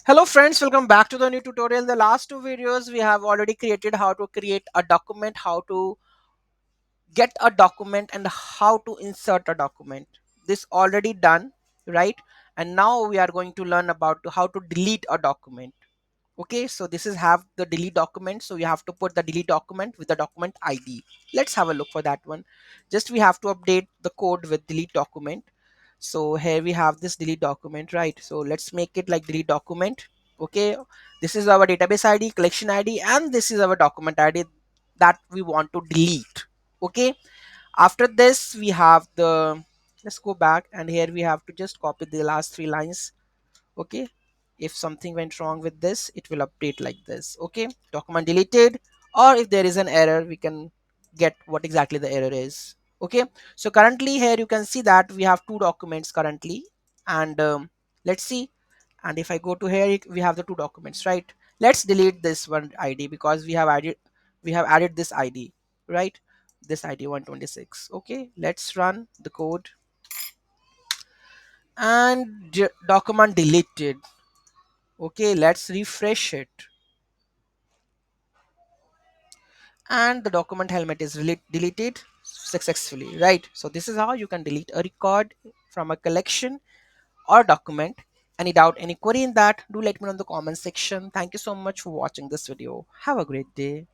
Hello friends, welcome back to the new tutorial. In the last two videos we have already created how to create a document, how to get a document and how to insert a document. This already done, right? And now we are going to learn about how to delete a document. Okay, so this is have the delete document, so you have to put the delete document with the document ID. Let's have a look for that one. Just we have to update the code with delete document. So here we have this delete document, right? So let's make it like delete document. Okay, this is our database ID, collection ID, and this is our document ID that we want to delete. Okay, after this we have the, let's go back, and here we have to just copy the last three lines. Okay, if something went wrong with this, it will update like this. Okay, document deleted, or if there is an error, we can get what exactly the error is. Okay, so currently here you can see that we have two documents currently, and let's see. And if I go to here, we have the two documents, right? Let's delete this one ID because we have added this ID, right? This ID 126. Okay, let's run the code, and document deleted. Okay, let's refresh it. And the document helmet is deleted successfully, right? So this is how you can delete a record from a collection or document. Any doubt, any query in that, do let me know in the comment section. Thank you so much for watching this video. Have a great day.